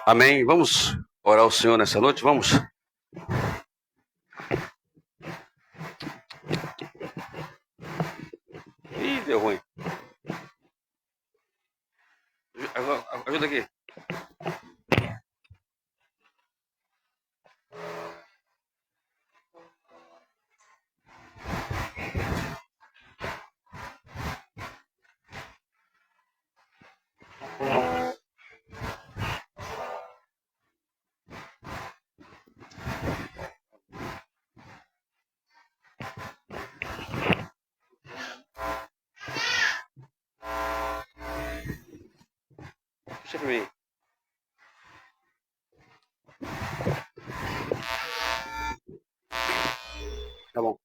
Amém. Vamos orar ao Senhor nessa noite? Vamos? Ih, deu ruim. Ajuda aqui. Puxa pra mim. Tá bom.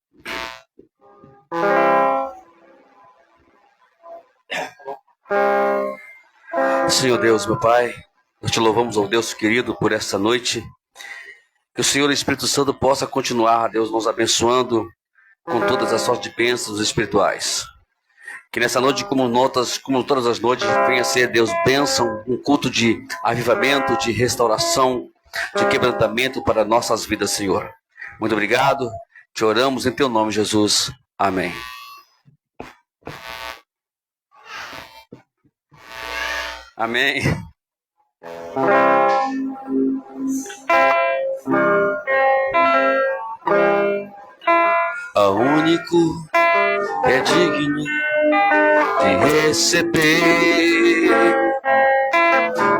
Senhor Deus, meu Pai, nós te louvamos, ó Deus querido, por essa noite. Que o Senhor Espírito Santo possa continuar, Deus, nos abençoando com todas as sortes de bênçãos espirituais. Que nessa noite, como todas as noites, venha ser, Deus, bênção, um culto de avivamento, de restauração, de quebrantamento para nossas vidas, Senhor. Muito obrigado, te oramos em teu nome, Jesus. Amém. Amém. O único que é digno de receber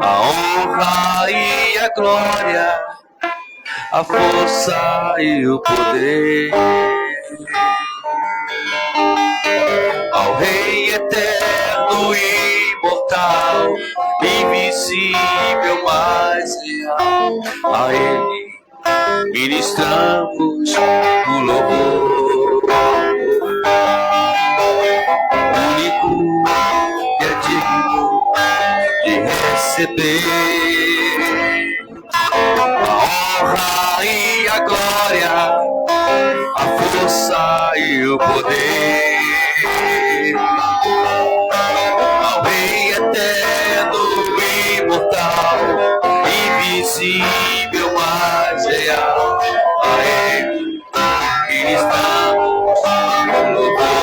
a honra e a glória, a força e o poder, ao Rei eterno e imortal, invisível, mas real, a Ele ministramos o louvor. Único que é digno de receber a honra e a glória, a força e o poder, ao Rei eterno e imortal, invisível, mas real, a Ele ministramos o louvor.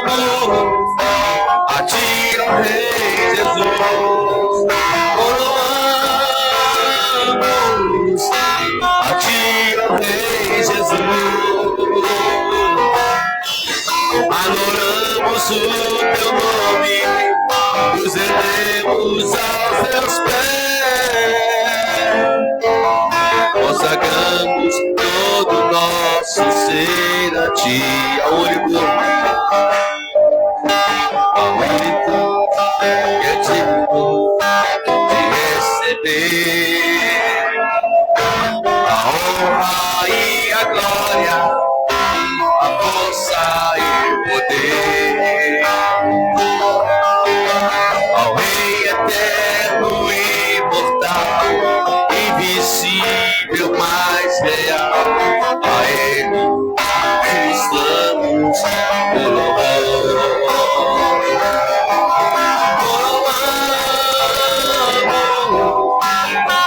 Oramos a ti, ó Rei Jesus. Oramos a ti, ó Rei Jesus. Adoramos o teu nome, nos rendemos aos teus pés, consagramos todo o nosso ser a ti, ao único que é digno de receber a honra e a glória, a força e o poder, ao Rei eterno e imortal, invisível, mas real, a Ele ministramos o louvor.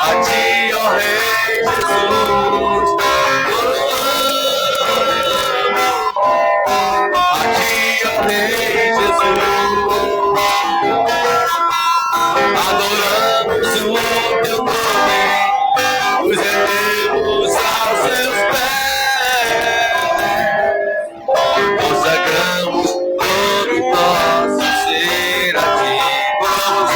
A ti, ó Rei Jesus. A ti, ó Rei Jesus. Adoramos o teu nome, nos rendemos aos teus pés, consagramos todo o nosso ser a ti. Vamos,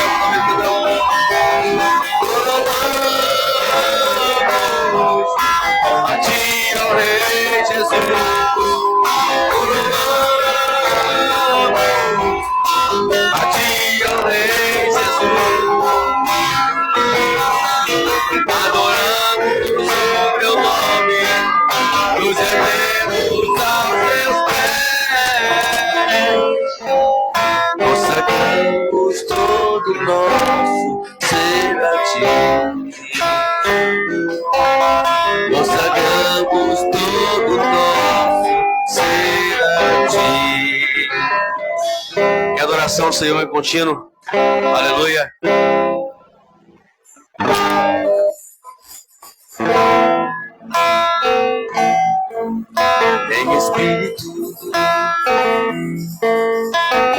adoração ao Senhor em contínuo. Aleluia. Em espírito,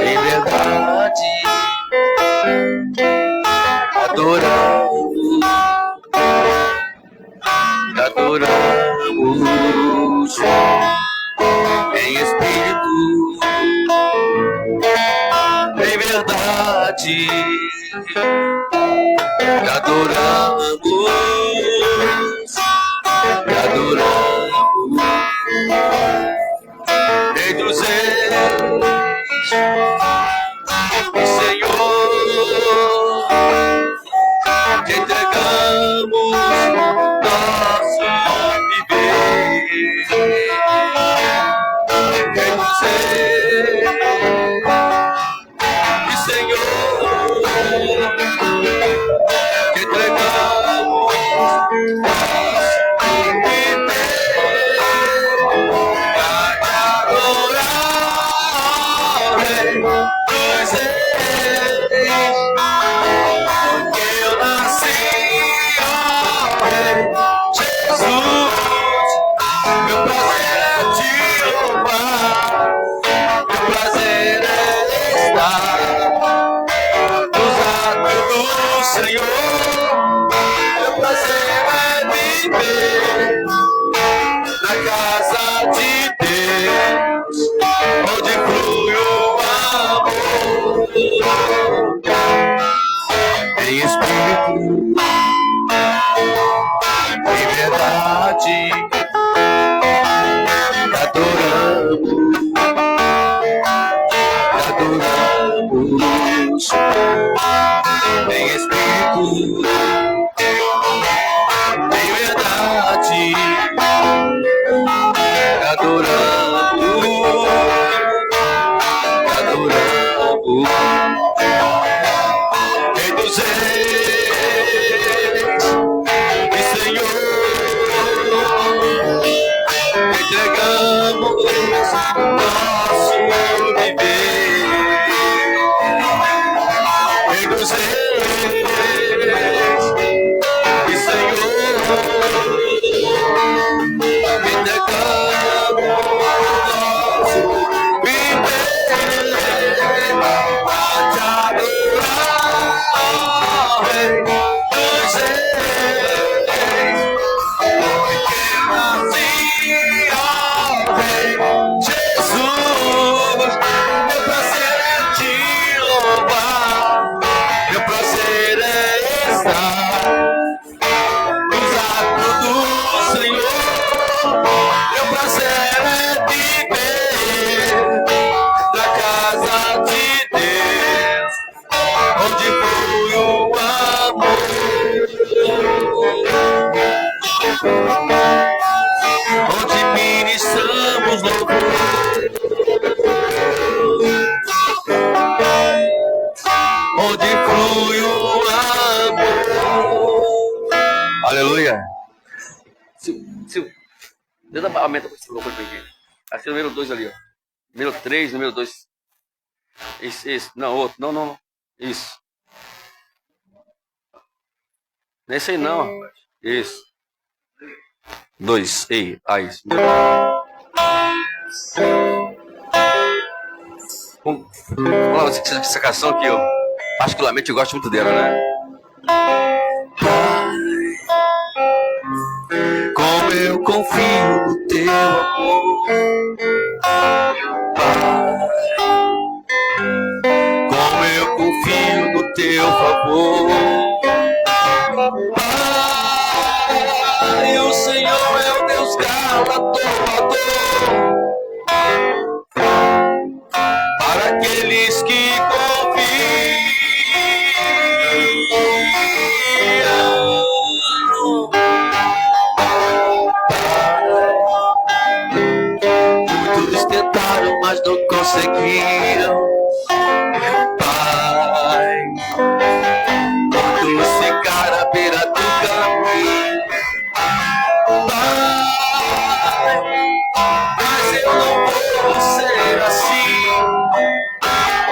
em verdade, adoramos, adoramos. Em espírito, em verdade, adoramos, adoramos. Rei dos reis e Senhor, te entregamos nosso viver. Rei dos reis e Senhor, te entregamos nosso viver. Porque eu nasci, ó Rei Jesus, meu prazer é te louvar, meu prazer é estar nos atos do Senhor, meu prazer é viver na casa de Deus, onde flui o amor. Em espírito, em verdade, adoramos, adoramos. Em espírito, em verdade, adoramos, adoramos. Rei dos reis e Senhor, entregamos nosso viver. Rei dos reis e Senhor, entregamos nosso viver para te adorar. Rei dos reis, porque eu nasci, ó Rei Jesus, meu prazer é te louvar, meu prazer é estar nos atos do Senhor, meu prazer é viver na casa de Deus, onde flui o amor, onde ministramos louvor, onde flui o amor. Aleluia. Silvio, aumenta esse louvor pra mim. Aqui número 2 ali, ó. Número 3, número 2. Esse. Não, outro. Não. Isso. Não é esse aí não, rapaz. Isso. 2. Ei, isso. Vamos lá, essa canção aqui, ó. Particularmente eu gosto muito dela, né? Como eu confio no teu amor, como eu confio no teu favor, Pai, o Senhor é o Deus galardoador para aqueles que confiam. Muitos tentaram, mas não conseguiram. Pai, muitos ficaram à beira do caminho. Pai, mas eu não vou ser assim. Pai,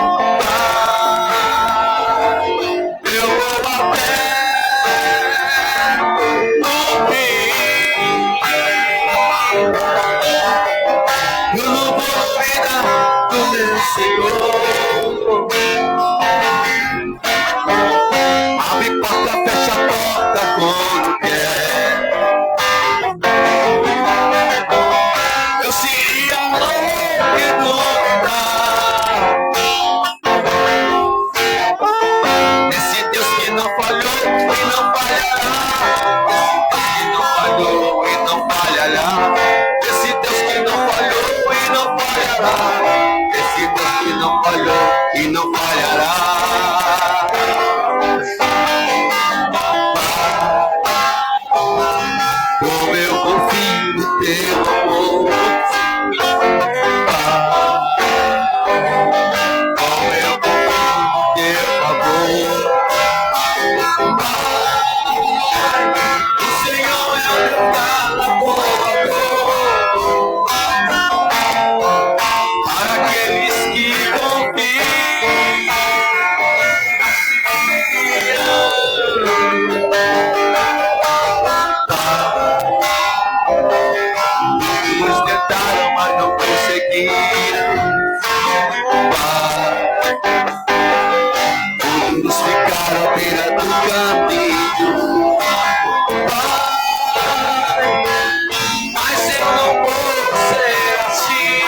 Esse Deus que não falhou e não falhará. Como eu confio no teu amor. Como eu confio no teu favor. O Senhor é o meu galardador para aqueles que confiam. Muitos tentaram, mas não conseguiram. Muitos ficaram à beira do caminho. Mas eu não vou ser assim.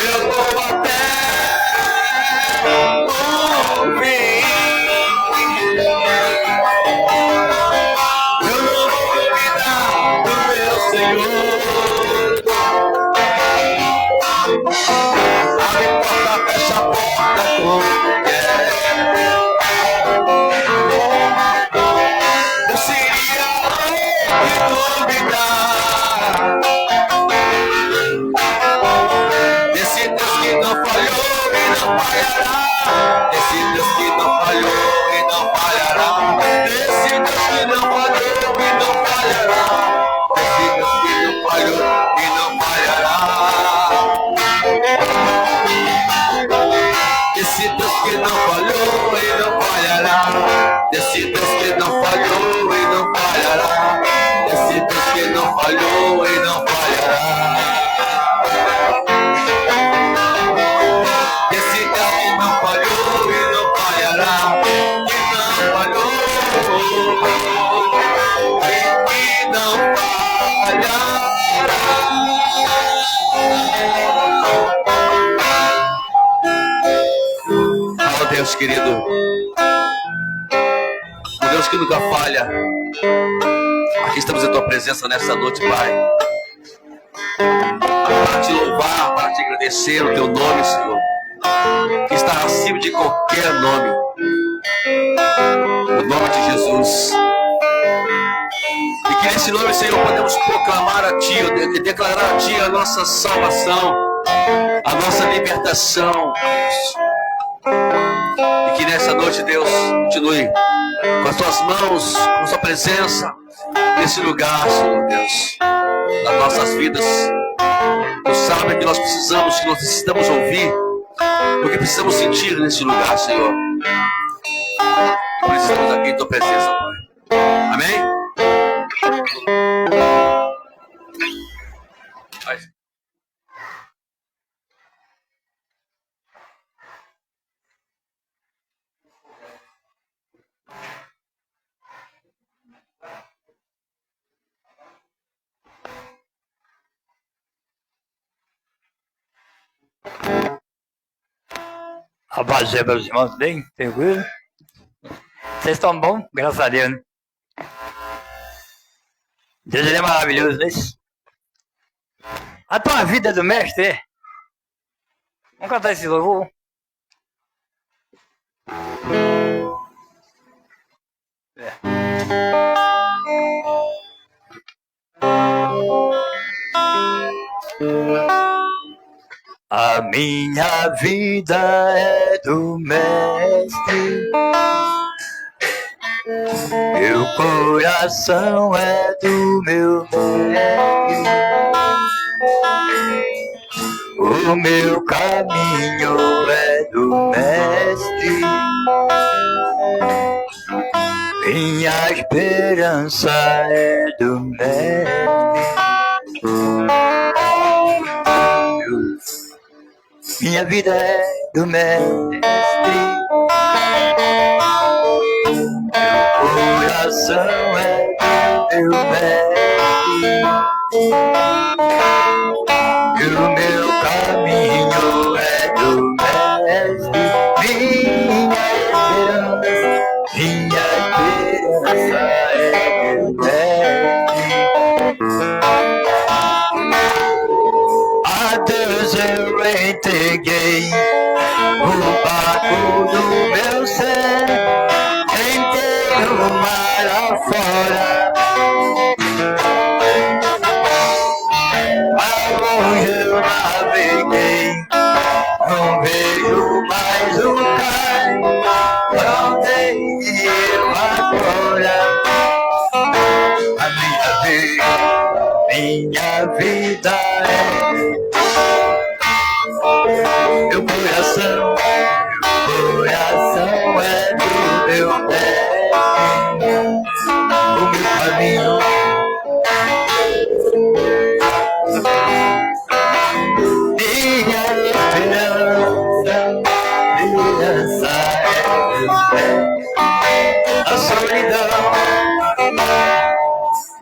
Eu vou até o fim. Eu não vou duvidar do meu Senhor. Abre porta, fecha a porta como quer. Eu seria duvidar desse Deus que não falhou e não falhará. Desse Deus que não falhou e não falhará. Desse Deus que não falhou e não falhará. Desse Deus que não falhou e não falhará. Desse Deus que não falhou e não falhará. Desse Deus que não falhou e não falhará. Desse Deus que não falhou e não falhará. Desse Deus que não falhou e não falhará. Que não falhou e não falhará. Oh Deus querido, o Deus que nunca falha, aqui estamos em tua presença nessa noite, Pai, para te louvar, para te agradecer o teu nome, Senhor, que está acima de qualquer nome, o nome de Jesus. E que nesse nome, Senhor, podemos proclamar a Ti e declarar a Ti a nossa salvação, a nossa libertação. E que nessa noite, Deus, continue com as Tuas mãos, com a Sua presença nesse lugar, Senhor Deus, nas nossas vidas. Tu sabes que nós precisamos, que nós necessitamos ouvir, o que precisamos sentir nesse lugar, Senhor. Por isso estamos aqui em Tua presença, Pai. Amém? A paz é, meus irmãos, bem? Tranquilo? Vocês estão bons? Graças a Deus, né? Deus ele é maravilhoso, não é isso? A tua vida é do mestre, é? Vamos cantar esse louvor? A minha vida é do mestre, meu coração é do meu mestre, o meu caminho é do mestre, minha esperança é do mestre. Minha vida é do mestre, meu coração é do meu mestre, e o meu caminho é do mestre. Minha esperança é do mestre. Jesus eu entreguei o barco do meu ser, inteiro mar afora. Ao longe eu naveguei, não vejo mais o cais. Pra onde eu agora? Minha vida é meu coração é do meu pé, o meu caminho. Minha esperança é meu pé, a solidão.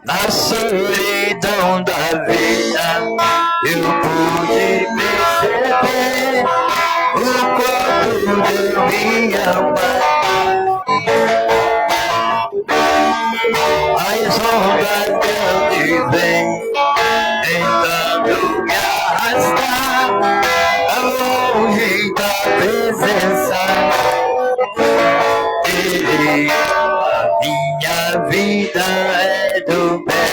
Na solidão da vida eu pude perceber o quanto Deus me ama. As ondas dele vêm tentando me arrastar longe da presença dele. A minha vida é do pé,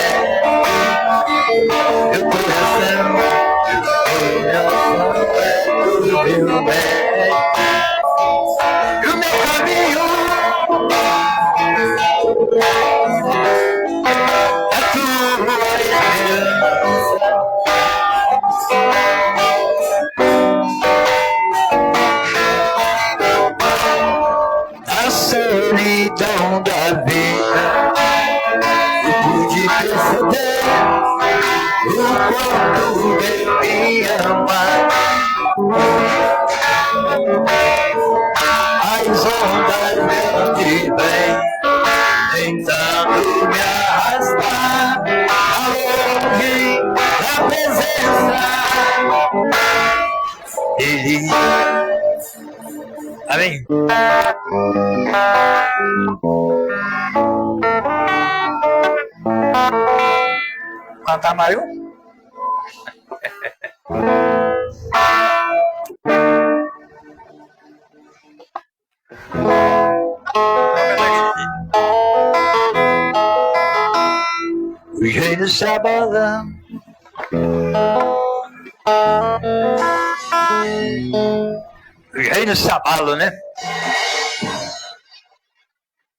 meu coração é do meu pé, e o meu caminho é tua esperança. A solidão da vida eu pude perceber o quanto Deus me ama. As ondas de bem tentando me arrastar longe da presença dele. Amém. Cantar mais um? Os reinos se abalam, os reinos se abalam, né?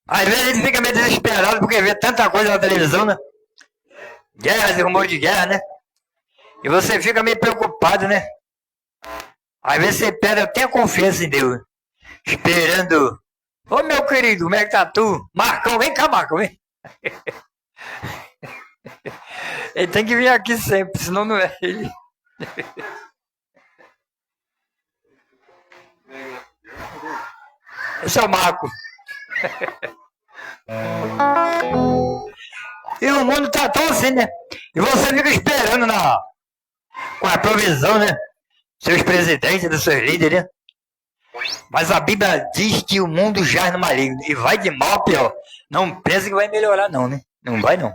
Às vezes a gente fica meio desesperado porque vê tanta coisa na televisão, né? Guerras e rumores de guerra, né? E você fica meio preocupado, né? Às vezes você perde até a confiança em Deus, esperando. Ô meu querido, como é que tá tu? Marcão, vem cá, Marcão, vem. Ele tem que vir aqui sempre, senão não é ele. Esse é o Marco. E o mundo tá tão assim, né? E você fica esperando com a provisão, né? Seus presidentes, dos seus líderes, né? Mas a Bíblia diz que o mundo jaz no maligno e vai de mal a pior. Não pensa que vai melhorar não, né? Não vai não.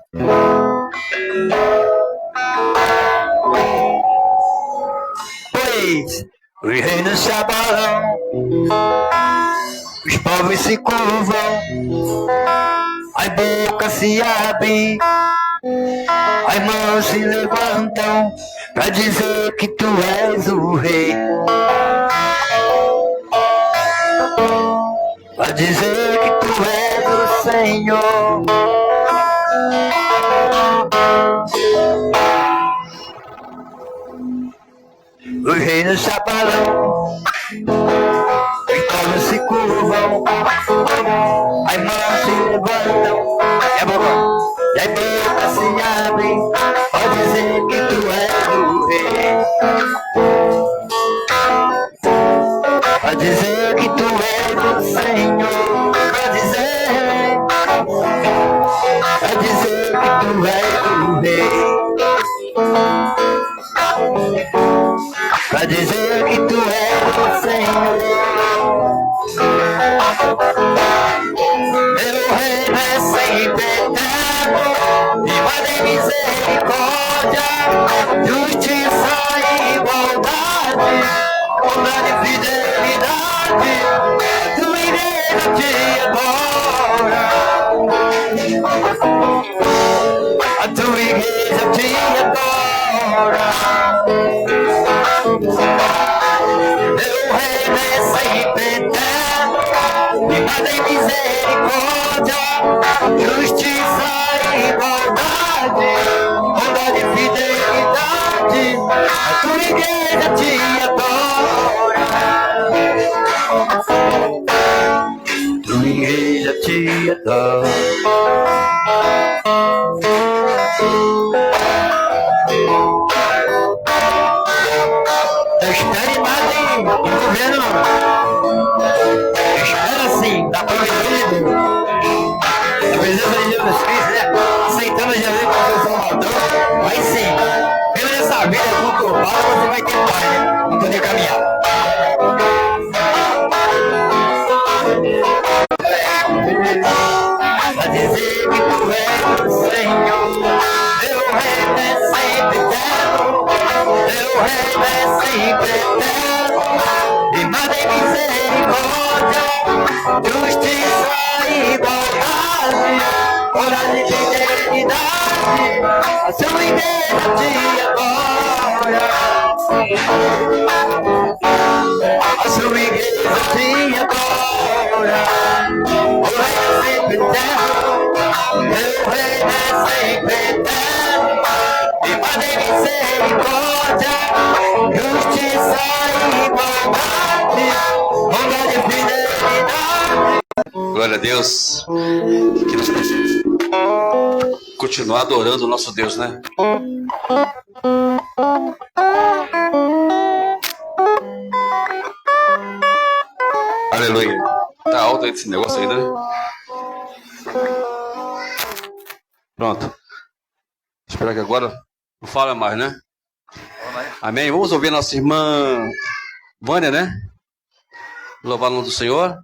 Pois os reinos se abalam, os povos se curvam, as bocas se abrem, as mãos se levantam pra dizer que tu és o rei, pra dizer que tu és o Senhor. Os reinos se abalam, os povos se curvam, as mãos se levantam, e as bocas se abrem, pode dizer que tu és o rei, pode dizer que tu és o Senhor, pode dizer que tu és o rei, pra dizer que tu és o Senhor. Meu reino é sempre eterno, viva de misericórdia, justiça e igualdade. Meu reino é sempre eterno, firmado em misericórdia, justiça e igualdade, bondade e fidelidade, a tua igreja te adora. Tua igreja te adora. Espere mais em governo. Espera sim, da provisão de Deus. A presença de Jesus Cristo, né? Aceitando Jesus como seu Salvador. Aí sim, pela essa vida conturbada, você vai ter paz, né? Não poder caminhar. Pra dizer que tu és o Senhor, meu reino é sempre eterno, meu reino é sempre eterno, firmado em misericórdia, justiça e igualdade, coragem e fidelidade, a sua igreja te adora. A sua igreja te adora. O reino é sempre eterno, meu reino é sempre eterno, firmado em misericórdia, justiça e igualdade, bondade e fidelidade. Glória a Deus. Que nós possamos continuar adorando o nosso Deus, né? Aleluia. Tá alto esse negócio ainda, né? Pronto. Espero que agora não fala mais, né? Amém. Vamos ouvir nossa irmã Vânia, né? Louvar o nome do Senhor.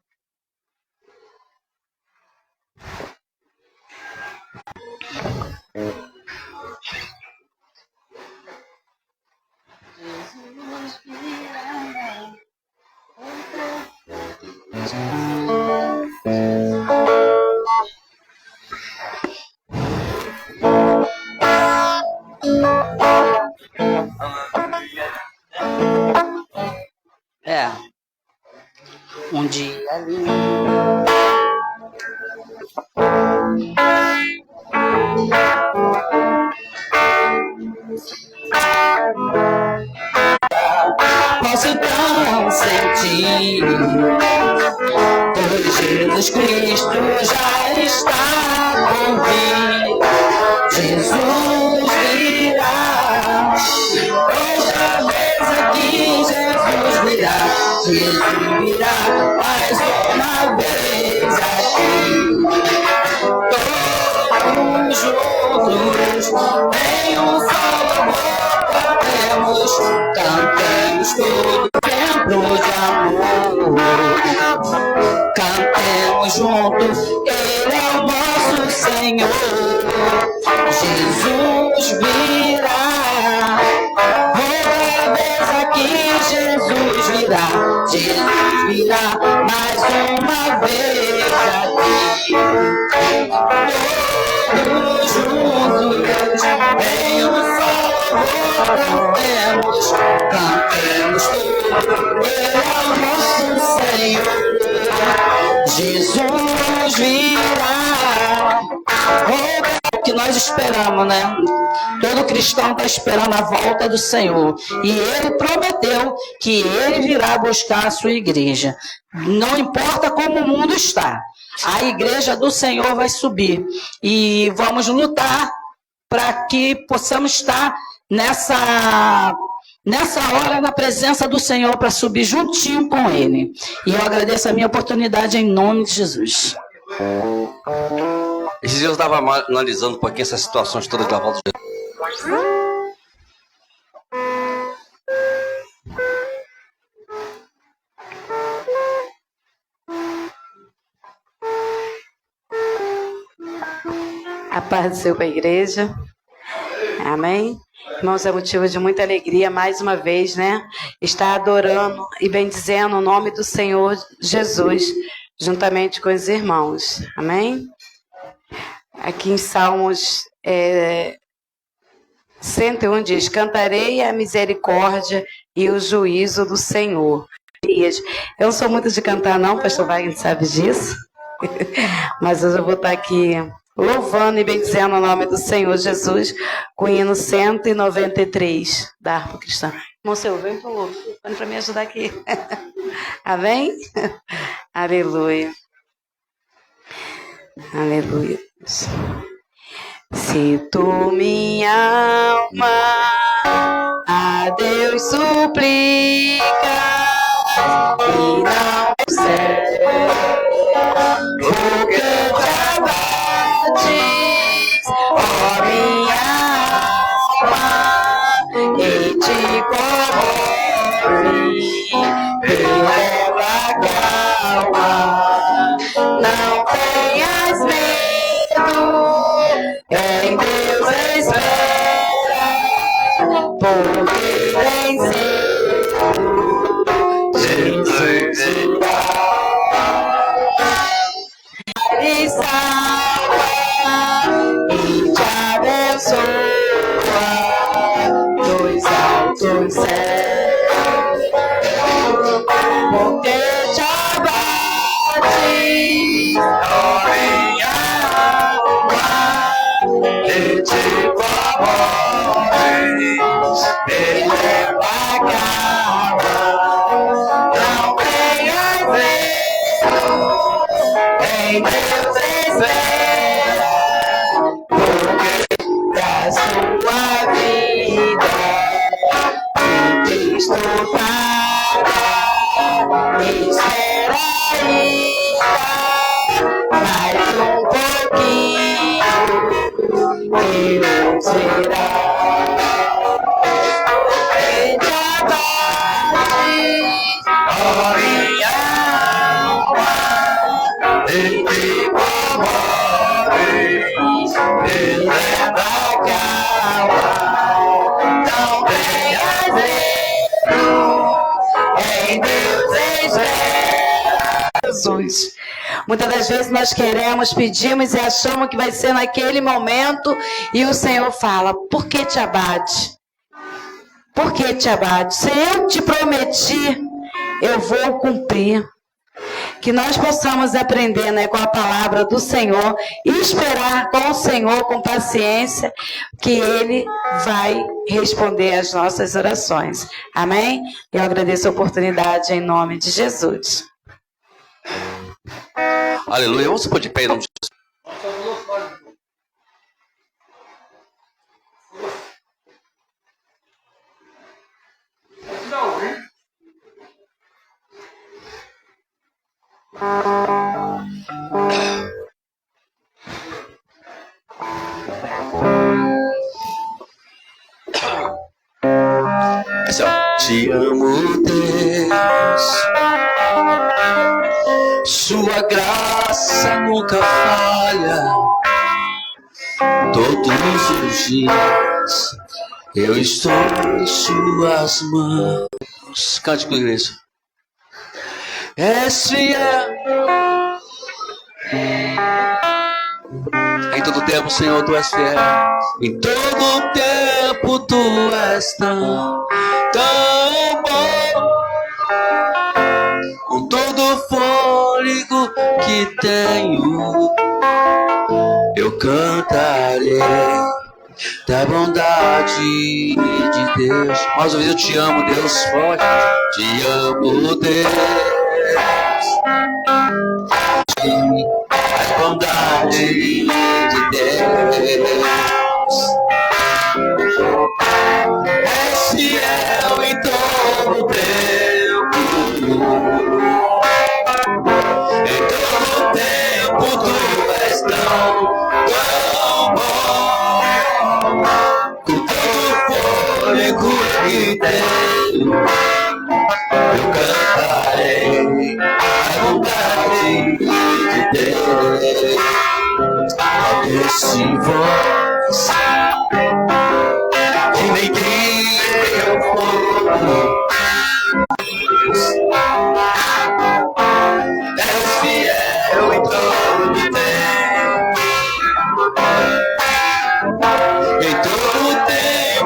Um dia lindo. Posso tão sentir, pois Jesus Cristo já está por vir. Jesus virá, outra vez aqui Jesus virá. Jesus virá mais uma vez aqui. Todos juntos em um só amor cantemos todo templo de amor. Cantemos juntos, Ele é o nosso Senhor. Jesus virá, outra vez aqui Jesus virá. Jesus virá mais uma vez aqui. Todos juntos em um só amor cantemos tudo, Ele é o nosso Senhor. Jesus virá. É o que nós esperamos, né? Todo cristão está esperando a volta do Senhor. E Ele prometeu que Ele virá buscar a sua igreja. Não importa como o mundo está, a igreja do Senhor vai subir. E vamos lutar para que possamos estar nessa hora na presença do Senhor, para subir juntinho com Ele. E eu agradeço a minha oportunidade em nome de Jesus. Esses dias eu estava analisando um pouquinho essas situações todas da volta de Jesus. A paz do Senhor para a igreja. Amém? Irmãos, é motivo de muita alegria, mais uma vez, né? Estar adorando e bendizendo o nome do Senhor Jesus, juntamente com os irmãos. Amém? Aqui em Salmos 101 diz: cantarei a misericórdia e o juízo do Senhor. Eu não sou muito de cantar não, pastor Wagner sabe disso. Mas hoje eu vou estar aqui louvando e bendizendo o nome do Senhor Jesus com o hino 193 da harpa cristã. Irmão seu, vem para me ajudar aqui. Amém? Aleluia. Aleluia. Se tu, minha alma, a Deus suplica e não consegue, porque te abates, ó minha alma, e te comove, leva calma, não tenhas medo. Em Deus espera, porque Jesus irá. Ele salva e te abençoa dos altos céus, porque te abates, ó minha alma, e te comove, e leva calma, não tenhas medo, em Deus espera, porque da sua vida em Cristo para, espera ainda mais um pouquinho. Deus irá. Em te abates, ó minha alma, em te comove, e leva calma, não tenhas medo, em Deus espera. Jesus. Muitas das vezes nós queremos, pedimos e achamos que vai ser naquele momento e o Senhor fala: por que te abate? Por que te abate? Se eu te prometi, eu vou cumprir. Que nós possamos aprender, né, com a palavra do Senhor e esperar com o Senhor, com paciência, que Ele vai responder às nossas orações. Amém? Eu agradeço a oportunidade em nome de Jesus. Aleluia. Vamos se pôr de pé em nome de Jesus. Te amo, Deus, sua graça nunca falha. Todos os dias eu estou em suas mãos. Cante com a igreja. És fiel. Em todo tempo, Senhor, tu és fiel. Em todo tempo tu és tão bom. Com todo o fôlego que tenho, eu cantarei da bondade de Deus. Mais uma vez eu te amo, Deus, forte. Te amo, Deus, da bondade de Deus. És fiel em todo o tempo. Em todo o tempo tu és tão bom. Com todo o fôlego que tenho, eu cantarei a bondade de Deus. Esse voz que nem teu fogo. És fiel em todo o tempo. Em todo o tempo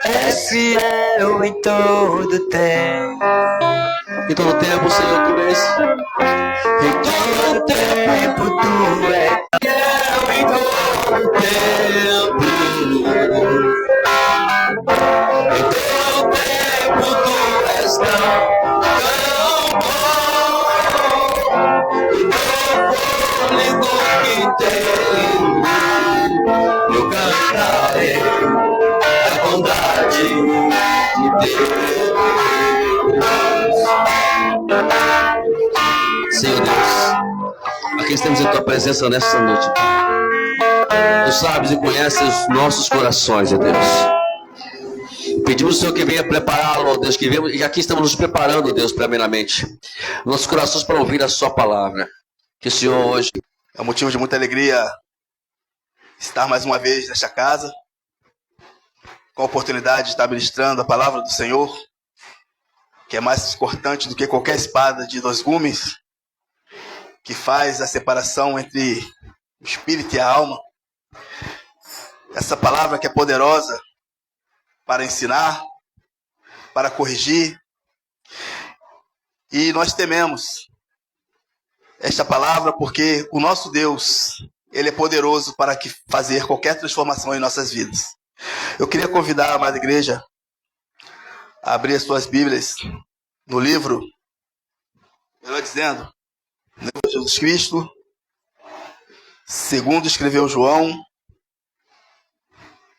És fiel em todo tempo. Em todo tempo, Senhor, tu és. Em todo tempo tu és fiel em todo tempo. Em todo tempo tu és tão bom. E no fôlego que tenho, eu cantarei a bondade de Deus. Senhor Deus, aqui estamos em tua presença nesta noite. Tu sabes e conheces os nossos corações, ó Deus. Pedimos ao Senhor que venha prepará-lo, ó Deus, que venha, e aqui estamos nos preparando, ó Deus, primeiramente, nossos corações para ouvir a sua palavra. Que o Senhor hoje é um motivo de muita alegria estar mais uma vez nesta casa, com a oportunidade de estar ministrando a palavra do Senhor, que é mais cortante do que qualquer espada de 2 gumes, que faz a separação entre o espírito e a alma. Essa palavra que é poderosa para ensinar, para corrigir. E nós tememos esta palavra porque o nosso Deus, Ele é poderoso para fazer qualquer transformação em nossas vidas. Eu queria convidar a amada igreja a abrir as suas Bíblias no livro, melhor dizendo, no livro de Jesus Cristo, segundo escreveu João,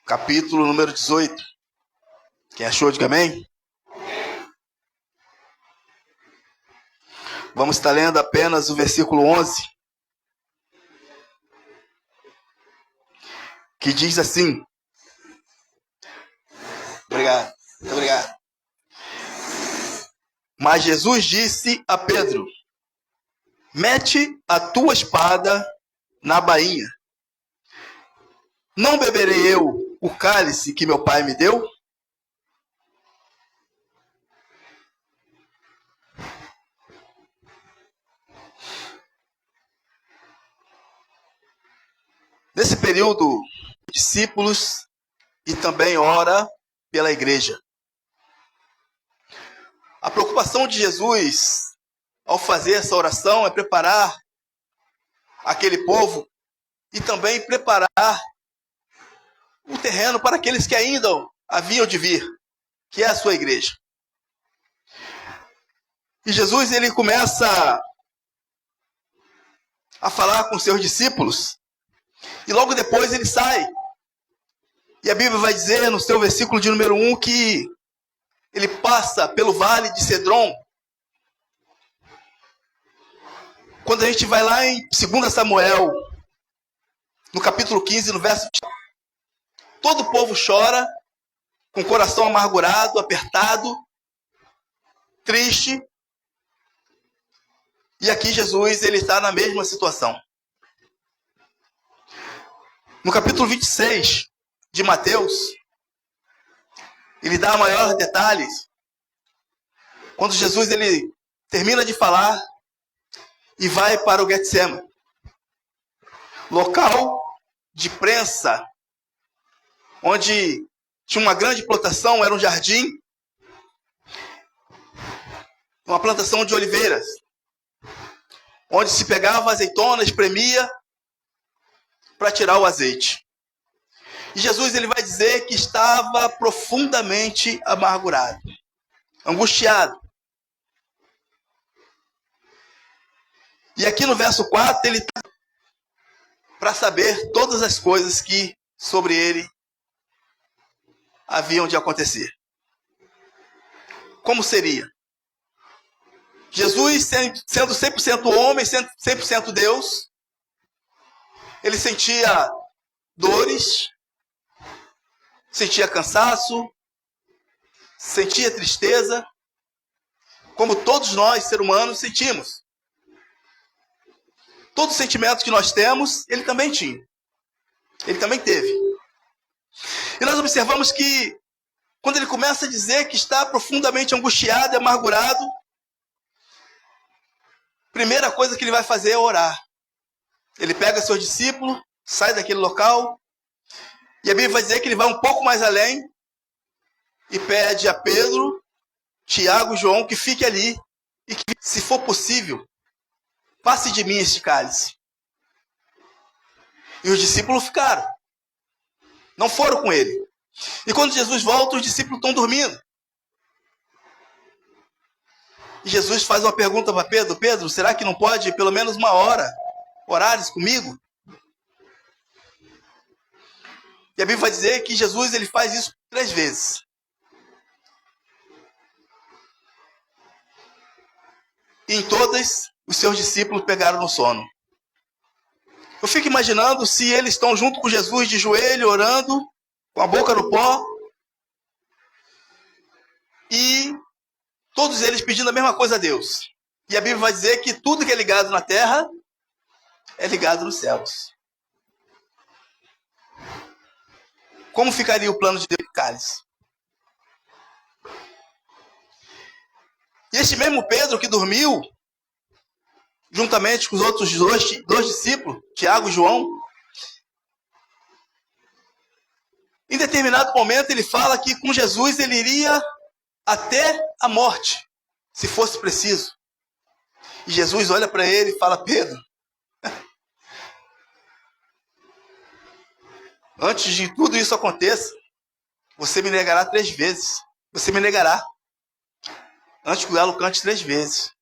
capítulo número 18. Quem achou, diga amém. Vamos estar lendo apenas o versículo 11, que diz assim. Obrigado, muito obrigado. Mas Jesus disse a Pedro: mete a tua espada na bainha. Não beberei eu o cálice que meu pai me deu? Nesse período, discípulos e também ora pela igreja. A preocupação de Jesus ao fazer essa oração é preparar aquele povo e também preparar o terreno para aqueles que ainda haviam de vir, que é a sua igreja. E Jesus, ele começa a falar com seus discípulos e logo depois ele sai. E a Bíblia vai dizer no seu versículo de número 1 que ele passa pelo vale de Cedron. Quando a gente vai lá em 2 Samuel, no capítulo 15, no verso 1, todo o povo chora, com o coração amargurado, apertado, triste. E aqui Jesus, ele está na mesma situação. No capítulo 26 de Mateus, ele dá maiores detalhes. Quando Jesus, ele termina de falar e vai para o Getsemane, local de prensa, onde tinha uma grande plantação, era um jardim, uma plantação de oliveiras, onde se pegava azeitona, espremia para tirar o azeite. E Jesus, ele vai dizer que estava profundamente amargurado, angustiado. E aqui no verso 4, ele está para saber todas as coisas que sobre ele haviam de acontecer. Como seria? Jesus, sendo 100% homem, 100% Deus, ele sentia dores, sentia cansaço, sentia tristeza, como todos nós, seres humanos, sentimos. Todos os sentimentos que nós temos, ele também tinha. Ele também teve. E nós observamos que, quando ele começa a dizer que está profundamente angustiado e amargurado, a primeira coisa que ele vai fazer é orar. Ele pega seus discípulos, sai daquele local, E a Bíblia vai dizer que ele vai um pouco mais além e pede a Pedro, Tiago e João que fique ali e que, se for possível, passe de mim este cálice. E os discípulos ficaram. Não foram com ele. E quando Jesus volta, os discípulos estão dormindo. E Jesus faz uma pergunta para Pedro: Pedro, será que não pode pelo menos uma hora orares comigo? E a Bíblia vai dizer que Jesus ele faz isso 3 vezes. E em todas, os seus discípulos pegaram no sono. Eu fico imaginando se eles estão junto com Jesus de joelho, orando, com a boca no pó, e todos eles pedindo a mesma coisa a Deus. E a Bíblia vai dizer que tudo que é ligado na terra é ligado nos céus. Como ficaria o plano de Deus com o cálice? E este mesmo Pedro que dormiu, juntamente com os outros dois discípulos, Tiago e João, em determinado momento ele fala que com Jesus ele iria até a morte, se fosse preciso. E Jesus olha para ele e fala: Pedro, antes de tudo isso aconteça, você me negará 3 vezes. Você me negará. Antes que o galo cante 3 vezes.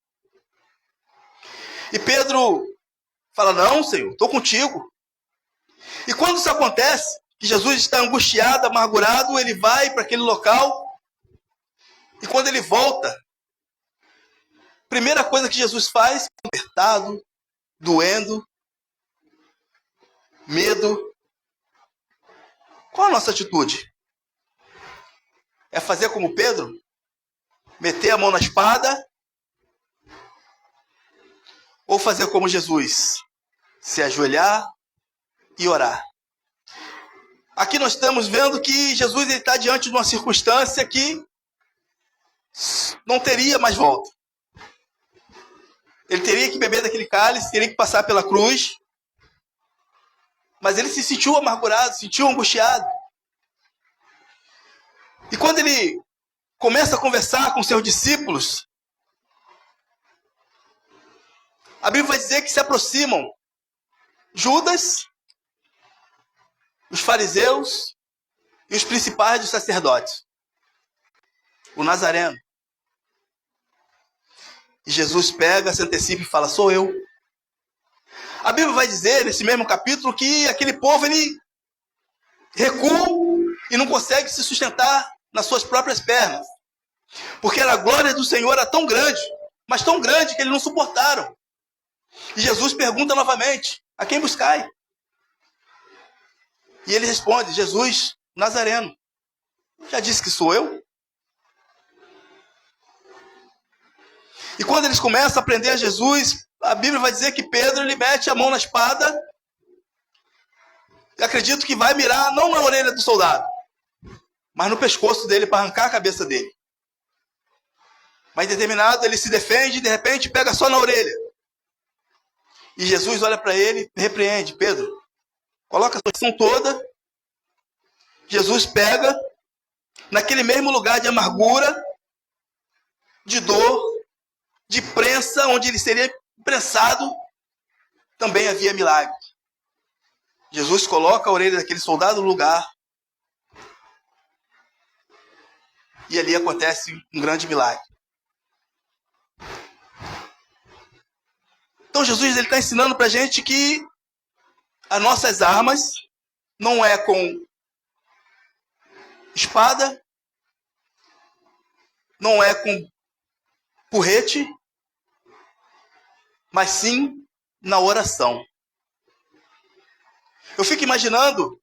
E Pedro fala: não, Senhor, estou contigo. E quando isso acontece, que Jesus está angustiado, amargurado, ele vai para aquele local. E quando ele volta, a primeira coisa que Jesus faz, apertado, doendo, medo. Qual a nossa atitude? É fazer como Pedro? Meter a mão na espada? Ou fazer como Jesus? Se ajoelhar e orar? Aqui nós estamos vendo que Jesus está diante de uma circunstância que não teria mais volta. Ele teria que beber daquele cálice, teria que passar pela cruz. Mas ele se sentiu amargurado, se sentiu angustiado. E quando ele começa a conversar com seus discípulos, a Bíblia vai dizer que se aproximam Judas, os fariseus e os principais dos sacerdotes. O Nazareno. E Jesus pega, se antecipa e fala: sou eu. A Bíblia vai dizer, nesse mesmo capítulo, que aquele povo ele recua e não consegue se sustentar nas suas próprias pernas. Porque a glória do Senhor era tão grande, mas tão grande que eles não suportaram. E Jesus pergunta novamente: a quem buscai? E ele responde: Jesus, Nazareno. Já disse que sou eu? E quando eles começam a prender a Jesus, a Bíblia vai dizer que Pedro ele mete a mão na espada. E acredito que vai mirar não na orelha do soldado, mas no pescoço dele para arrancar a cabeça dele. Mas determinado, ele se defende e de repente pega só na orelha. E Jesus olha para ele e repreende: Pedro, coloca a sua ação toda. Jesus pega, naquele mesmo lugar de amargura, de dor, de prensa, onde ele seria prensado, também havia milagre. Jesus coloca a orelha daquele soldado no lugar. E ali acontece um grande milagre. Então Jesus está ensinando para a gente que as nossas armas não é com espada, não é com porrete, mas sim na oração. Eu fico imaginando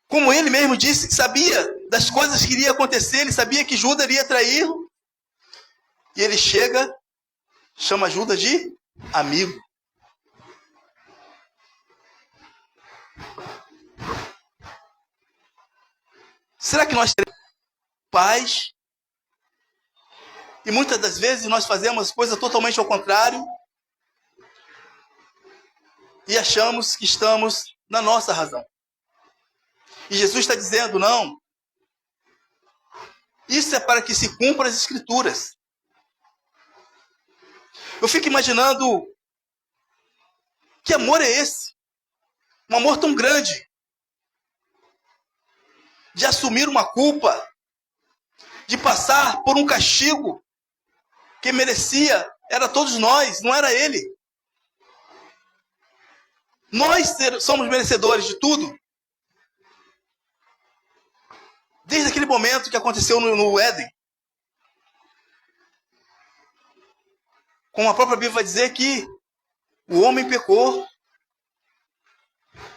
como ele mesmo disse que sabia das coisas que iriam acontecer, ele sabia que Judas iria traí-lo, e ele chega, chama Judas de amigo. Será que nós teremos paz? E muitas das vezes nós fazemos coisas totalmente ao contrário e achamos que estamos na nossa razão. E Jesus está dizendo, não. Isso é para que se cumpram as Escrituras. Eu fico imaginando, que amor é esse? Um amor tão grande. De assumir uma culpa. De passar por um castigo. Que merecia, era todos nós, não era ele. Nós somos merecedores de tudo. Desde aquele momento que aconteceu no Éden. Como a própria Bíblia vai dizer que o homem pecou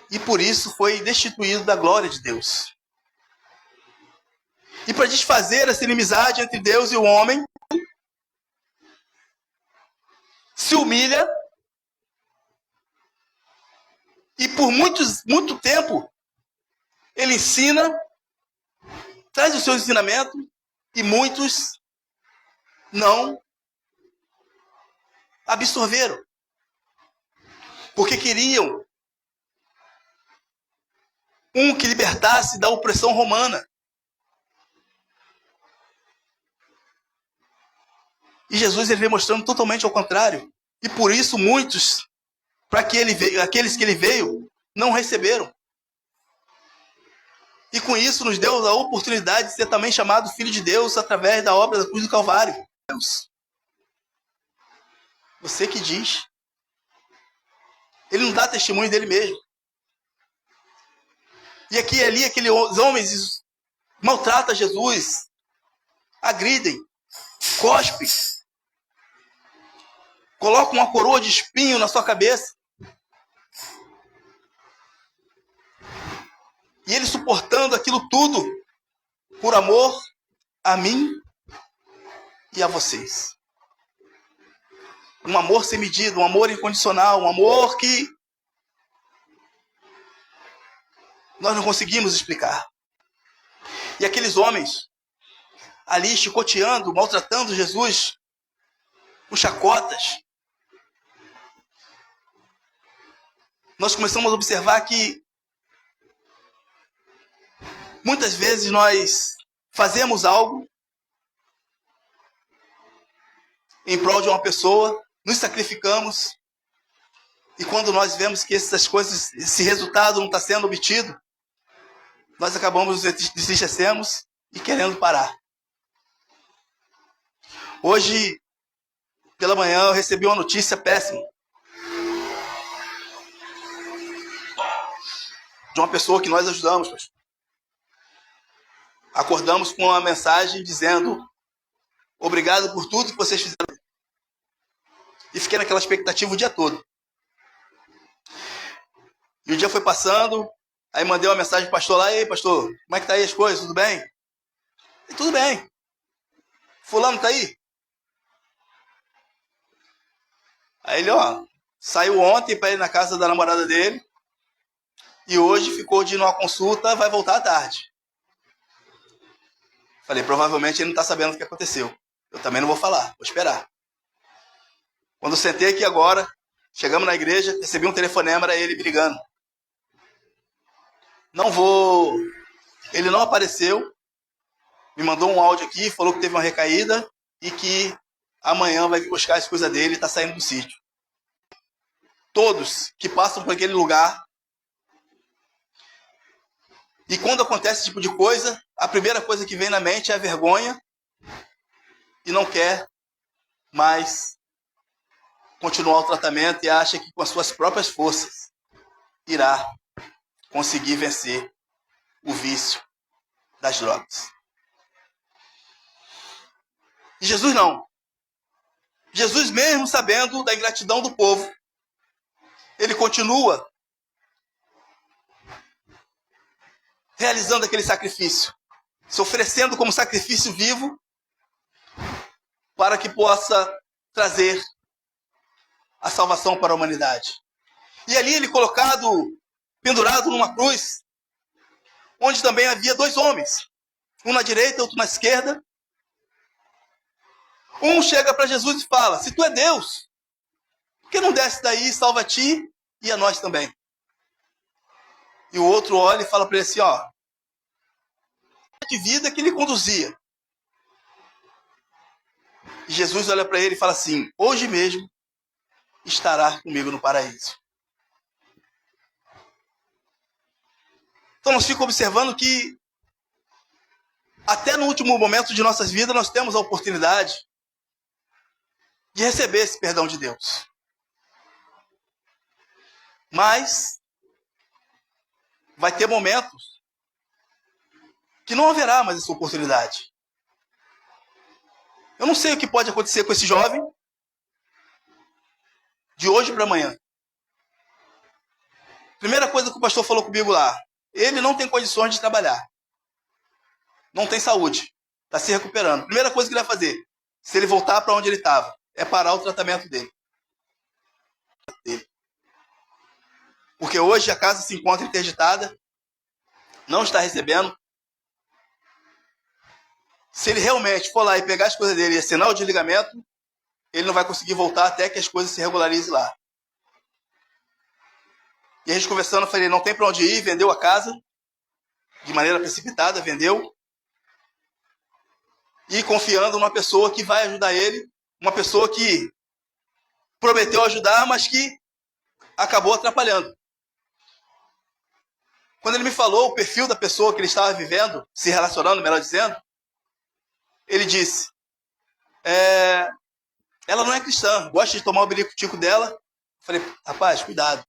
e por isso foi destituído da glória de Deus. E para desfazer essa inimizade entre Deus e o homem, se humilha e por muito tempo ele ensina, traz o seu ensinamento e muitos não absorveram. Porque queriam um que libertasse da opressão romana. E Jesus ele veio mostrando totalmente ao contrário. E por isso muitos, para que ele veio, aqueles que ele veio, não receberam. E com isso nos deu a oportunidade de ser também chamado Filho de Deus através da obra da cruz do Calvário. Deus. Você que diz. Ele não dá testemunho dele mesmo. E aqui e ali, aqueles homens maltratam Jesus, agridem, cospem, colocam uma coroa de espinho na sua cabeça. E ele suportando aquilo tudo por amor a mim e a vocês. Um amor sem medida, um amor incondicional, um amor que nós não conseguimos explicar. E aqueles homens ali chicoteando, maltratando Jesus com chacotas. Nós começamos a observar que muitas vezes nós fazemos algo em prol de uma pessoa, nos sacrificamos, e quando nós vemos que essas coisas, esse resultado não está sendo obtido, nós acabamos desistecemos e querendo parar. Hoje, pela manhã, eu recebi uma notícia péssima de uma pessoa que nós ajudamos, pastor. Acordamos com uma mensagem dizendo: obrigado por tudo que vocês fizeram. E fiquei naquela expectativa o dia todo. E o dia foi passando, aí mandei uma mensagem pro pastor lá: ei, pastor, como é que tá aí as coisas? Tudo bem? E tudo bem. Fulano tá aí? Aí ele, saiu ontem para ir na casa da namorada dele. E hoje ficou de ir numa consulta, vai voltar à tarde. Falei, provavelmente ele não está sabendo o que aconteceu. Eu também não vou falar, vou esperar. Quando eu sentei aqui agora, chegamos na igreja, recebi um telefonema, era ele brigando. Não vou... Ele não apareceu, me mandou um áudio aqui, falou que teve uma recaída e que amanhã vai vir buscar as coisas dele e está saindo do sítio. Todos que passam por aquele lugar, e quando acontece esse tipo de coisa, a primeira coisa que vem na mente é a vergonha e não quer mais continuar o tratamento e acha que com as suas próprias forças irá conseguir vencer o vício das drogas. E Jesus não. Jesus, mesmo sabendo da ingratidão do povo, ele continua realizando aquele sacrifício, se oferecendo como sacrifício vivo para que possa trazer a salvação para a humanidade. E ali ele colocado, pendurado numa cruz, onde também havia dois homens, um na direita, outro na esquerda. Um chega para Jesus e fala: se tu é Deus, por que não desce daí e salva a ti e a nós também? E o outro olha e fala para ele assim: de vida que lhe conduzia. E Jesus olha para ele e fala assim: hoje mesmo estará comigo no paraíso. Então nós ficamos observando que até no último momento de nossas vidas nós temos a oportunidade de receber esse perdão de Deus. Mas vai ter momentos que não haverá mais essa oportunidade. Eu não sei o que pode acontecer com esse jovem de hoje para amanhã. Primeira coisa que o pastor falou comigo lá: ele não tem condições de trabalhar. Não tem saúde. Está se recuperando. Primeira coisa que ele vai fazer, se ele voltar para onde ele estava, é parar o tratamento dele. Porque hoje a casa se encontra interditada, não está recebendo. Se ele realmente for lá e pegar as coisas dele e assinar o desligamento, ele não vai conseguir voltar até que as coisas se regularizem lá. E a gente conversando, eu falei, não tem para onde ir, vendeu a casa, de maneira precipitada, vendeu. E confiando numa pessoa que vai ajudar ele, uma pessoa que prometeu ajudar, mas que acabou atrapalhando. Quando ele me falou o perfil da pessoa que ele estava vivendo, se relacionando, melhor dizendo, ele disse, ela não é cristã, gosta de tomar o bilico-tico dela. Eu falei, rapaz, cuidado.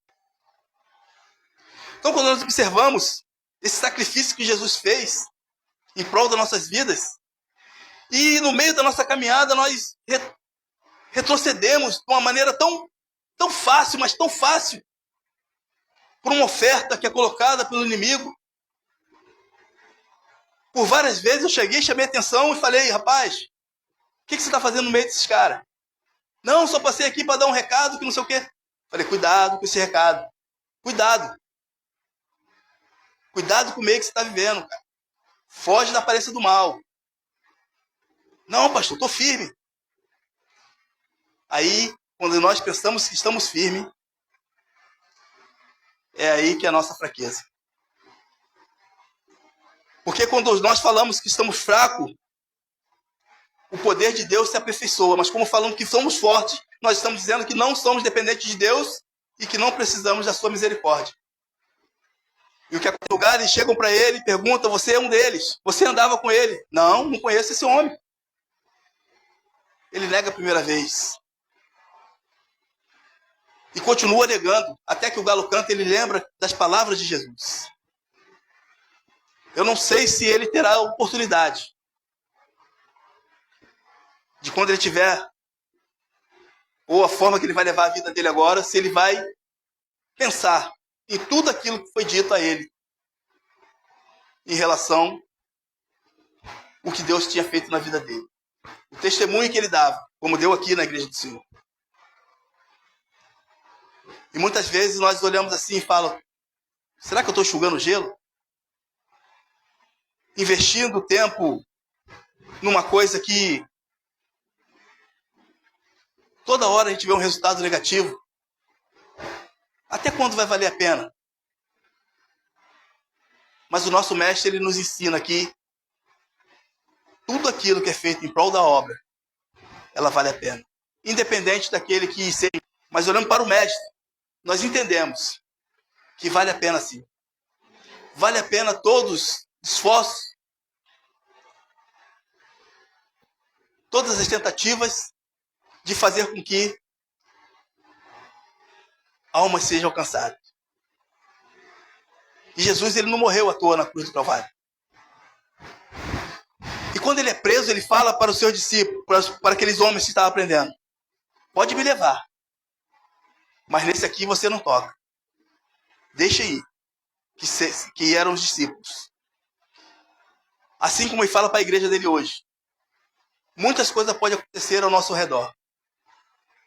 Então, quando nós observamos esse sacrifício que Jesus fez em prol das nossas vidas, e no meio da nossa caminhada nós retrocedemos de uma maneira tão fácil, mas tão fácil, por uma oferta que é colocada pelo inimigo. Por várias vezes eu cheguei, chamei atenção e falei, rapaz, o que você está fazendo no meio desses caras? Não, só passei aqui para dar um recado que não sei o quê. Falei, cuidado com esse recado. Cuidado. Cuidado com o meio que você está vivendo, cara. Foge da aparência do mal. Não, pastor, estou firme. Aí, quando nós pensamos que estamos firmes, é aí que é a nossa fraqueza. Porque quando nós falamos que estamos fracos, o poder de Deus se aperfeiçoa. Mas como falamos que somos fortes, nós estamos dizendo que não somos dependentes de Deus e que não precisamos da sua misericórdia. E o que acontece? Lugares chegam para ele e perguntam, você é um deles? Você andava com ele? Não, não conheço esse homem. Ele nega a primeira vez. E continua negando, até que o galo canta, ele lembra das palavras de Jesus. Eu não sei se ele terá a oportunidade de quando ele tiver, ou a forma que ele vai levar a vida dele agora, se ele vai pensar em tudo aquilo que foi dito a ele em relação ao que Deus tinha feito na vida dele. O testemunho que ele dava, como deu aqui na igreja do Senhor. E muitas vezes nós olhamos assim e falamos, será que eu estou enxugando gelo? Investindo tempo numa coisa que toda hora a gente vê um resultado negativo. Até quando vai valer a pena? Mas o nosso mestre, ele nos ensina que tudo aquilo que é feito em prol da obra, ela vale a pena. Independente daquele que seja. Mas olhando para o mestre, nós entendemos que vale a pena sim. Vale a pena todos os esforços, todas as tentativas de fazer com que almas sejam alcançadas. E Jesus, ele não morreu à toa na cruz do Calvário. E quando ele é preso, ele fala para os seus discípulos, para aqueles homens que estavam aprendendo, pode me levar, mas nesse aqui você não toca. Deixa aí, que eram os discípulos. Assim como ele fala para a igreja dele hoje. Muitas coisas podem acontecer ao nosso redor.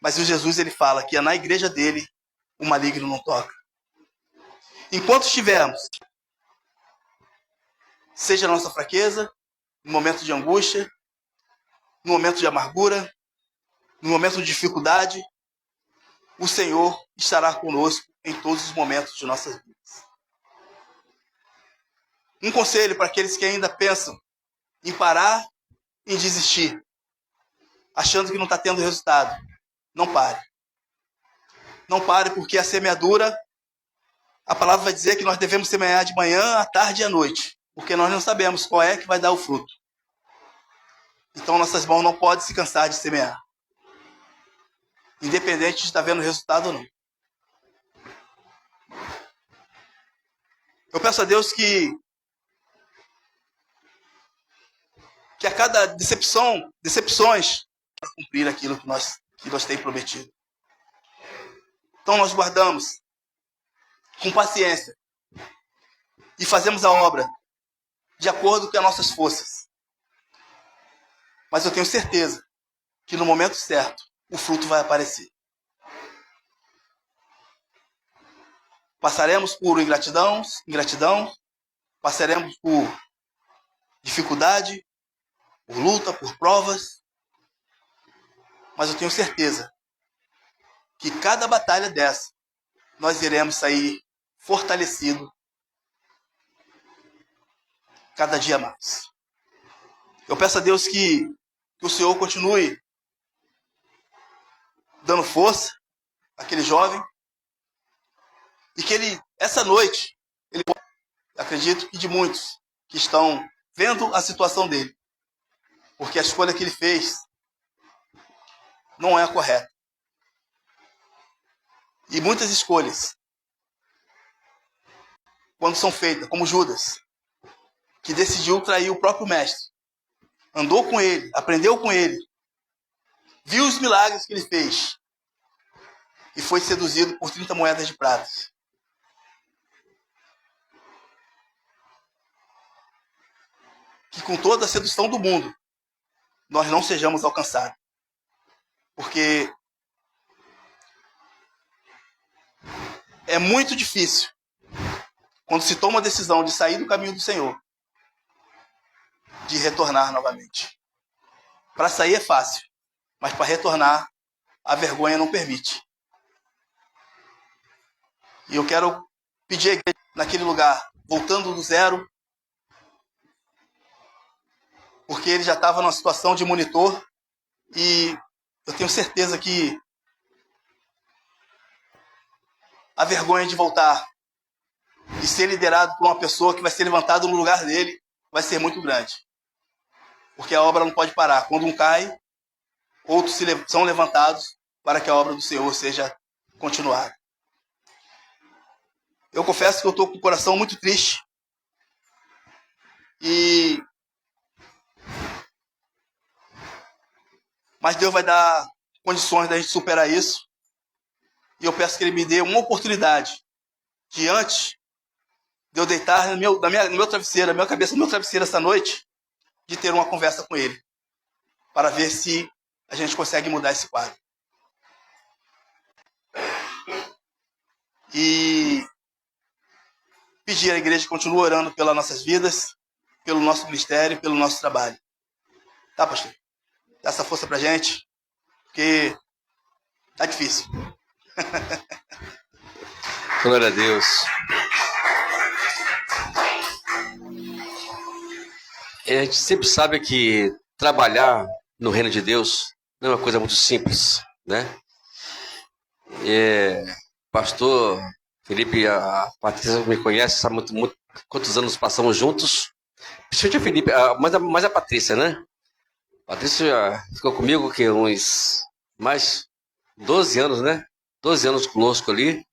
Mas o Jesus, ele fala que na igreja dele, o maligno não toca. Enquanto estivermos, seja a nossa fraqueza, no momento de angústia, no momento de amargura, no momento de dificuldade, o Senhor estará conosco em todos os momentos de nossas vidas. Um conselho para aqueles que ainda pensam em parar, em desistir, achando que não está tendo resultado. Não pare. Não pare, porque a semeadura, a palavra vai dizer que nós devemos semear de manhã, à tarde e à noite, porque nós não sabemos qual é que vai dar o fruto. Então nossas mãos não podem se cansar de semear, independente de estar vendo resultado ou não. Eu peço a Deus que a cada decepções, para cumprir aquilo que nós temos prometido. Então nós guardamos com paciência e fazemos a obra de acordo com as nossas forças. Mas eu tenho certeza que no momento certo o fruto vai aparecer. Passaremos por ingratidão, passaremos por dificuldade, por luta, por provas, mas eu tenho certeza que cada batalha dessa nós iremos sair fortalecido cada dia mais. Eu peço a Deus que o Senhor continue dando força àquele jovem e que ele, essa noite, acredito que de muitos que estão vendo a situação dele, porque a escolha que ele fez não é a correta. E muitas escolhas, quando são feitas, como Judas, que decidiu trair o próprio mestre, andou com ele, aprendeu com ele, viu os milagres que ele fez e foi seduzido por 30 moedas de prata. Que com toda a sedução do mundo, nós não sejamos alcançados. Porque é muito difícil, quando se toma a decisão de sair do caminho do Senhor, de retornar novamente. Para sair é fácil, mas para retornar, a vergonha não permite. E eu quero pedir a igreja naquele lugar, voltando do zero, porque ele já estava numa situação de monitor e eu tenho certeza que a vergonha de voltar e ser liderado por uma pessoa que vai ser levantada no lugar dele vai ser muito grande. Porque a obra não pode parar. Quando um cai, outros são levantados para que a obra do Senhor seja continuada. Eu confesso que eu estou com o coração muito triste. Mas Deus vai dar condições da gente superar isso. E eu peço que Ele me dê uma oportunidade de, antes de eu deitar no meu travesseiro, a minha cabeça no meu travesseiro essa noite, de ter uma conversa com Ele, para ver se a gente consegue mudar esse quadro. E pedir à igreja que continue orando pelas nossas vidas, pelo nosso ministério, pelo nosso trabalho. Tá, pastor? Dá essa força pra gente, porque tá difícil. Glória a Deus. A gente sempre sabe que trabalhar no reino de Deus não é uma coisa muito simples, né? Pastor Felipe e a Patrícia me conhecem, sabe muito quantos anos passamos juntos. Principalmente a Felipe, mais a Patrícia, né? A Patrícia ficou comigo que uns mais 12 anos, né? 12 anos conosco ali.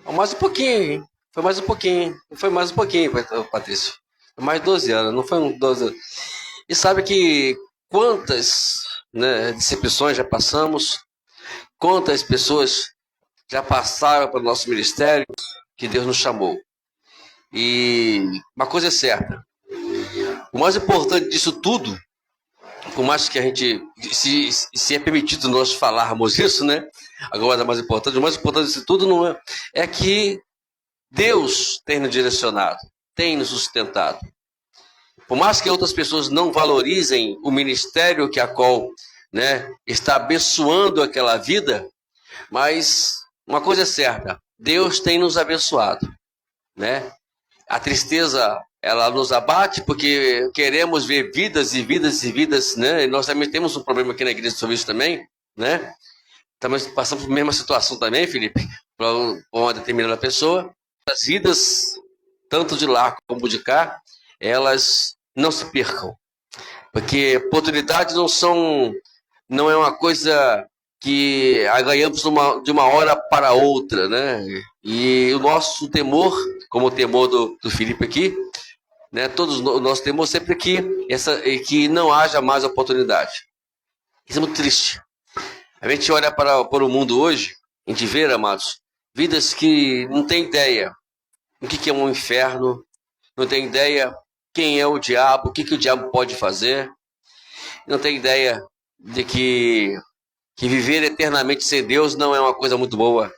Mais um pouquinho, hein? Foi mais um pouquinho, Patrícia. Foi mais 12 anos, não foi uns 12 anos. E sabe que quantas, né, decepções já passamos, quantas pessoas já passaram pelo nosso ministério, que Deus nos chamou. E uma coisa é certa, o mais importante disso tudo, por mais que a gente, se é permitido nós falarmos isso, né? Agora, o mais importante disso tudo não é que Deus tem nos direcionado, tem nos sustentado. Por mais que outras pessoas não valorizem o ministério que a qual, né, está abençoando aquela vida, mas uma coisa é certa, Deus tem nos abençoado, né? A tristeza ela nos abate porque queremos ver vidas e vidas e vidas, né? E nós também temos um problema aqui na igreja de serviço também, né? Estamos passando por a mesma situação também, Felipe, para uma determinada pessoa. As vidas, tanto de lá como de cá, elas não se percam. Porque oportunidades não é uma coisa que a ganhamos de uma hora para outra, né? E o nosso temor, como o temor do Felipe aqui, né? O nosso temor sempre que não haja mais oportunidade. Isso é muito triste. A gente olha para o mundo hoje, a gente vê, amados, vidas que não tem ideia o que é um inferno, não tem ideia quem é o diabo, o que o diabo pode fazer, não tem ideia de que viver eternamente sem Deus não é uma coisa muito boa,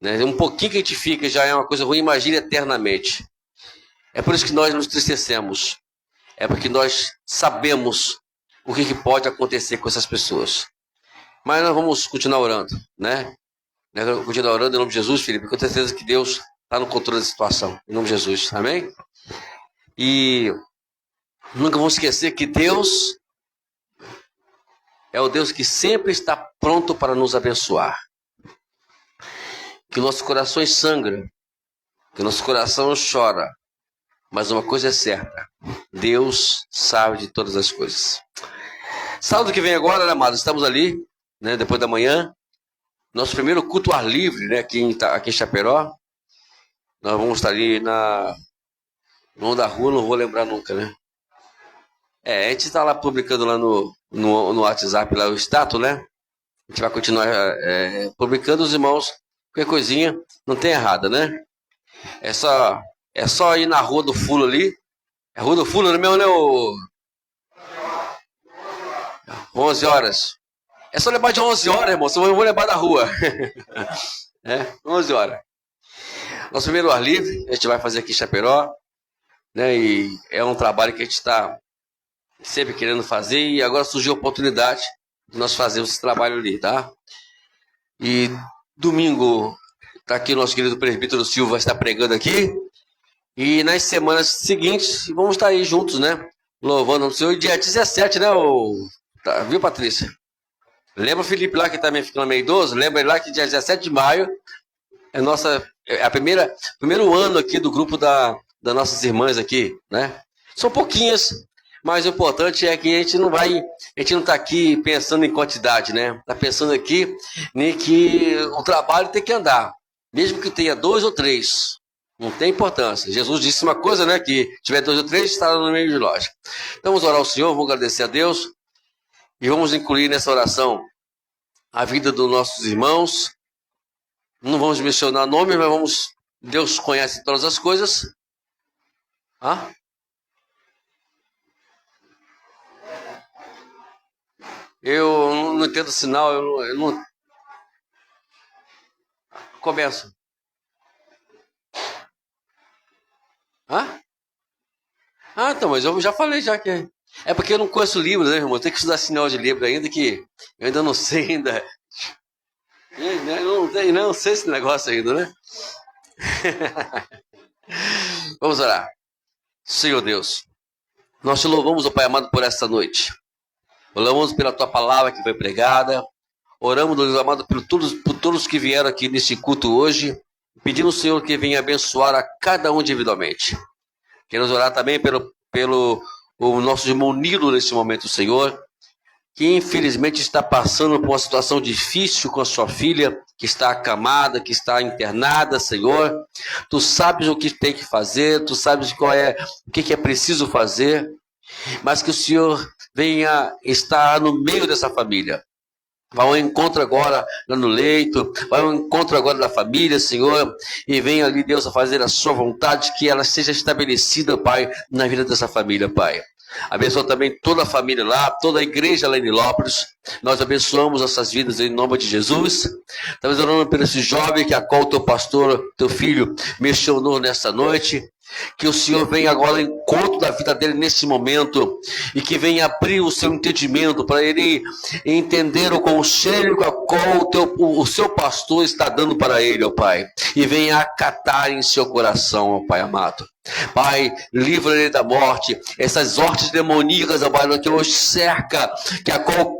né? Um pouquinho que a gente fica já é uma coisa ruim, imagine eternamente. É por isso que nós nos entristecemos, é porque nós sabemos o que pode acontecer com essas pessoas. Mas nós vamos continuar orando, né? Continuar orando em nome de Jesus, Felipe, com certeza que Deus está no controle da situação, em nome de Jesus, amém? E nunca vamos esquecer que Deus é o Deus que sempre está pronto para nos abençoar. Que nossos corações sangram, que nosso coração chora, mas uma coisa é certa, Deus sabe de todas as coisas. Sábado que vem agora, né, amados, estamos ali, né, depois da manhã, nosso primeiro culto ar livre, né, aqui em Chapecó. Nós vamos estar ali no da rua, não vou lembrar nunca, né? A gente está lá publicando lá no WhatsApp, lá o status, né? A gente vai continuar publicando, os irmãos, qualquer coisinha, não tem errada, né? É só ir na Rua do Fulo ali. É a Rua do Fulo, não é mesmo, né? 11 horas. É só levar de 11 horas, irmão, senão eu vou levar da rua. 11 horas. Nosso primeiro ar livre, a gente vai fazer aqui em Chapecó, né? E é um trabalho que a gente está sempre querendo fazer e agora surgiu a oportunidade de nós fazermos esse trabalho ali, tá? E domingo tá aqui o nosso querido presbítero Silva está pregando aqui e nas semanas seguintes vamos estar aí juntos, né? Louvando o Senhor. Dia 17, né? Tá, viu, Patrícia? Lembra o Felipe lá que também ficou meio idoso? Lembra lá que dia 17 de maio é primeiro ano aqui do grupo das nossas irmãs aqui, né? São pouquinhas, mas o importante é que a gente não está aqui pensando em quantidade, né? Está pensando aqui em que o trabalho tem que andar, mesmo que tenha 2 ou 3, não tem importância. Jesus disse uma coisa, né? Que tiver 2 ou 3, está no meio de nós. Então vamos orar ao Senhor, vamos agradecer a Deus e vamos incluir nessa oração a vida dos nossos irmãos. Não vamos mencionar nome, mas Deus conhece todas as coisas. Eu não entendo sinal, eu não... Começo. Então, mas eu já falei já que... É porque eu não conheço livros, né, irmão? Eu tenho que estudar sinal de livro ainda, que eu ainda não sei ainda. Não sei esse negócio ainda, né? Vamos orar. Senhor Deus, nós te louvamos, ó Pai amado, por esta noite. Oramos pela tua palavra que foi pregada. Oramos, Deus amado, por todos que vieram aqui nesse culto hoje. Pedindo ao Senhor que venha abençoar a cada um individualmente. Queremos orar também pelo o nosso irmão Nilo nesse momento, Senhor, que infelizmente está passando por uma situação difícil com a sua filha, que está acamada, que está internada, Senhor. Tu sabes o que tem que fazer, tu sabes o que é preciso fazer, mas que o Senhor venha estar no meio dessa família. Vai ao encontro agora lá no leito, vai ao encontro agora da família, Senhor, e venha ali, Deus, a fazer a sua vontade, que ela seja estabelecida, Pai, na vida dessa família, Pai. Abençoa também toda a família lá, toda a igreja lá em Nilópolis. Nós abençoamos essas vidas em nome de Jesus. Estamos orando por esse jovem que a qual teu pastor, teu filho, mencionou nessa noite. Que o Senhor venha agora ao encontro da vida dele nesse momento e que venha abrir o seu entendimento para ele entender o conselho com a qual o seu pastor está dando para ele, ó Pai, e venha acatar em seu coração, ó Pai amado. Pai, livra ele da morte. Essas hortes demoníacas, ó Pai, que o cerca,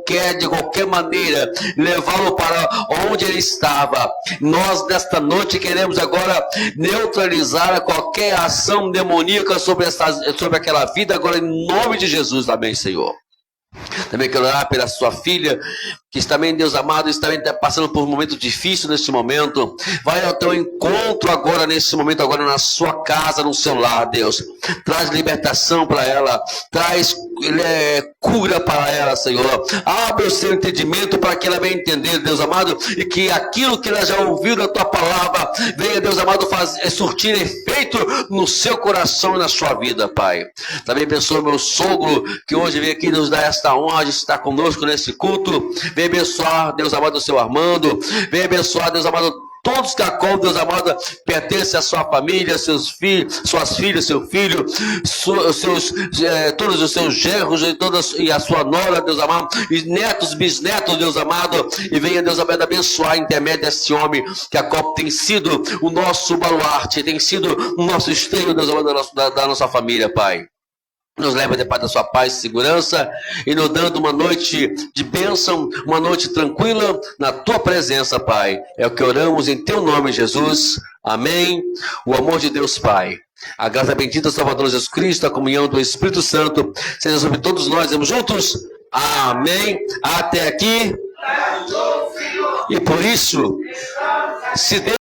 que de qualquer maneira, levá-lo para onde ele estava. Nós, nesta noite, queremos agora neutralizar qualquer ação demoníaca sobre aquela vida, agora em nome de Jesus. Amém, Senhor. Também quero orar pela sua filha, que também, Deus amado, está passando por um momento difícil neste momento. Vai ao teu encontro agora, nesse momento, agora na sua casa, no seu lar, Deus. Traz libertação para ela, traz cura para ela, Senhor. Abre o seu entendimento para que ela venha entender, Deus amado, e que aquilo que ela já ouviu da tua palavra venha, Deus amado, surtir efeito no seu coração e na sua vida, Pai. Também abençoa meu sogro, que hoje veio aqui nos dar esta honra de estar conosco nesse culto. Vem abençoar, Deus amado, o seu Armando. Vem abençoar, Deus amado, todos que a qual, Deus amado, pertence à sua família, seus filhos, suas filhas, seu filho, todos os seus genros e a sua nora, Deus amado, e netos, bisnetos, Deus amado, e venha, Deus amado, abençoar intermédio desse homem, que a qual tem sido o nosso baluarte, tem sido o nosso esteio, Deus amado, da nossa família, Pai. Nos leva debaixo da sua paz e segurança e nos dando uma noite de bênção, uma noite tranquila na tua presença, Pai. É o que oramos em teu nome, Jesus. Amém. O amor de Deus, Pai, a graça bendita do Salvador Jesus Cristo, a comunhão do Espírito Santo, seja sobre todos nós. Vamos juntos? Amém. Até aqui. E por isso, se Deus